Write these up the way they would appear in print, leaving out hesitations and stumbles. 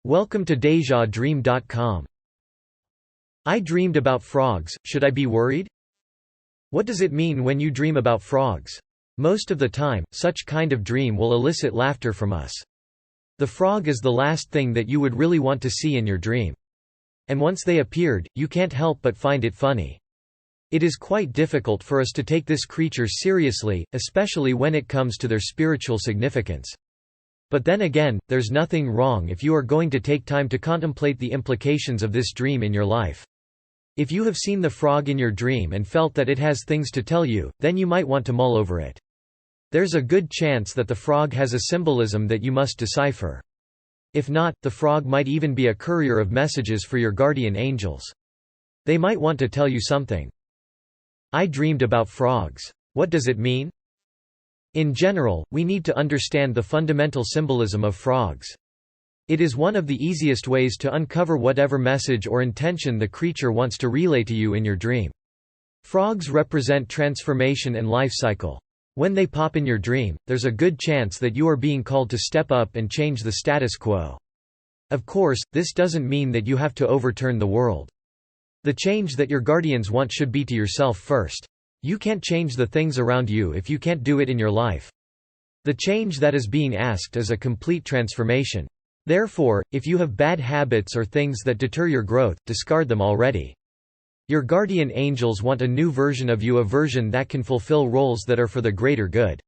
Welcome to DejaDream.com. I dreamed about frogs, should I be worried? What does it mean when you dream about frogs? Most of the time, such kind of dream will elicit laughter from us. The frog is the last thing that you would really want to see in your dream. And once they appeared, you can't help but find it funny. It is quite difficult for us to take this creature seriously, especially when it comes to their spiritual significance. But then again, there's nothing wrong if you are going to take time to contemplate the implications of this dream in your life. If you have seen the frog in your dream and felt that it has things to tell you, then you might want to mull over it. There's a good chance that the frog has a symbolism that you must decipher. If not, the frog might even be a courier of messages for your guardian angels. They might want to tell you something. I dreamed about frogs. What does it mean? In general, we need to understand the fundamental symbolism of frogs. It is one of the easiest ways to uncover whatever message or intention the creature wants to relay to you in your dream. Frogs represent transformation and life cycle. When they pop in your dream, there's a good chance that you are being called to step up and change the status quo. Of course, this doesn't mean that you have to overturn the world. The change that your guardians want should be to yourself first. You can't change the things around you if you can't do it in your life. The change that is being asked is a complete transformation. Therefore, if you have bad habits or things that deter your growth, discard them already. Your guardian angels want a new version of you, a version that can fulfill roles that are for the greater good.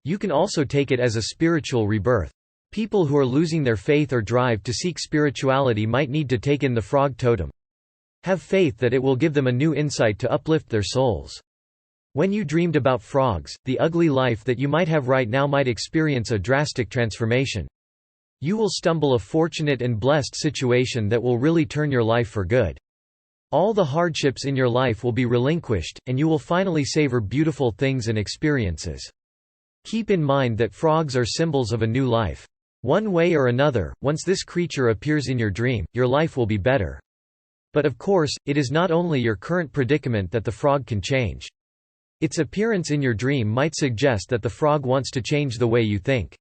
You can also take it as a spiritual rebirth. People who are losing their faith or drive to seek spirituality might need to take in the frog totem. Have faith that it will give them a new insight to uplift their souls. When you dreamed about frogs, the ugly life that you might have right now might experience a drastic transformation. You will stumble a fortunate and blessed situation that will really turn your life for good. All the hardships in your life will be relinquished, and you will finally savor beautiful things and experiences. Keep in mind that frogs are symbols of a new life. One way or another, once this creature appears in your dream, your life will be better. But of course, it is not only your current predicament that the frog can change. Its appearance in your dream might suggest that the frog wants to change the way you think.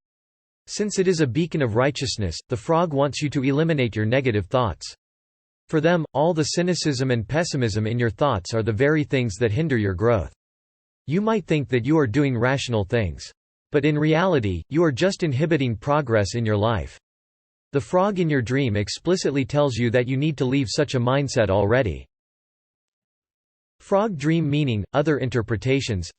Since it is a beacon of righteousness, the frog wants you to eliminate your negative thoughts. For them, all the cynicism and pessimism in your thoughts are the very things that hinder your growth. You might think that you are doing rational things. But in reality, you are just inhibiting progress in your life. The frog in your dream explicitly tells you that you need to leave such a mindset already. Frog dream meaning, other interpretations.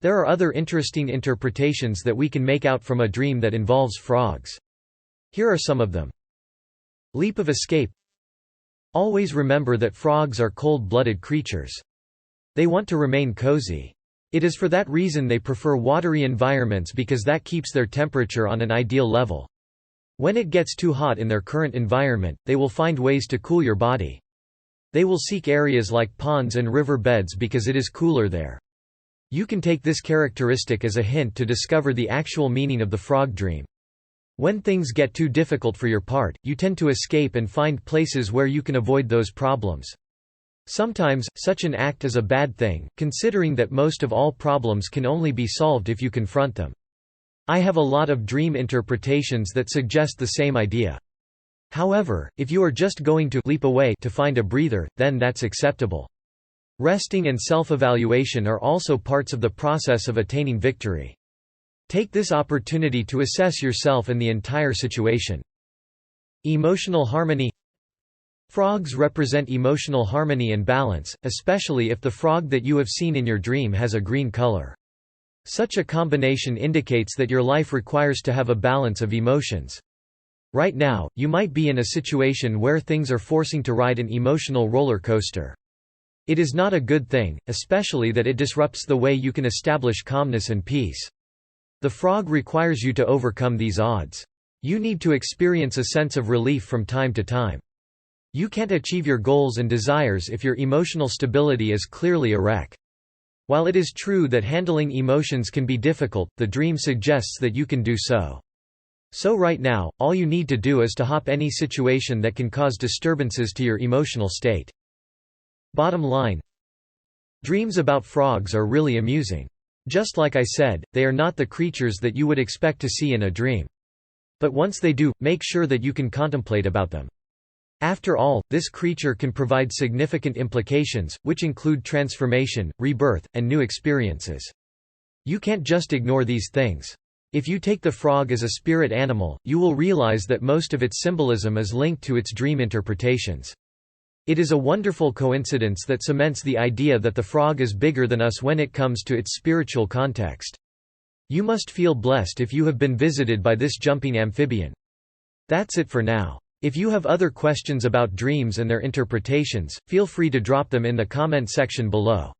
There are other interesting interpretations that we can make out from a dream that involves frogs. Here are some of them. Leap of escape. Always remember that frogs are cold-blooded creatures. They want to remain cozy. It is for that reason they prefer watery environments, because that keeps their temperature on an ideal level. When it gets too hot in their current environment, they will find ways to cool your body. They will seek areas like ponds and river beds because it is cooler there. You can take this characteristic as a hint to discover the actual meaning of the frog dream. When things get too difficult for your part, you tend to escape and find places where you can avoid those problems. Sometimes, such an act is a bad thing, considering that most of all problems can only be solved if you confront them. I have a lot of dream interpretations that suggest the same idea. However, if you are just going to leap away to find a breather, then that's acceptable. Resting and self-evaluation are also parts of the process of attaining victory. Take this opportunity to assess yourself and the entire situation. Emotional harmony. Frogs represent emotional harmony and balance, especially if the frog that you have seen in your dream has a green color. Such a combination indicates that your life requires to have a balance of emotions. Right now, you might be in a situation where things are forcing to ride an emotional roller coaster. It is not a good thing, especially that it disrupts the way you can establish calmness and peace. The frog requires you to overcome these odds. You need to experience a sense of relief from time to time. You can't achieve your goals and desires if your emotional stability is clearly a wreck. While it is true that handling emotions can be difficult, the dream suggests that you can do so. So right now, all you need to do is to hop any situation that can cause disturbances to your emotional state. Bottom line: dreams about frogs are really amusing. Just like I said, they are not the creatures that you would expect to see in a dream. But once they do, make sure that you can contemplate about them. After all, this creature can provide significant implications, which include transformation, rebirth, and new experiences. You can't just ignore these things. If you take the frog as a spirit animal, you will realize that most of its symbolism is linked to its dream interpretations. It is a wonderful coincidence that cements the idea that the frog is bigger than us when it comes to its spiritual context. You must feel blessed if you have been visited by this jumping amphibian. That's it for now. If you have other questions about dreams and their interpretations, feel free to drop them in the comment section below.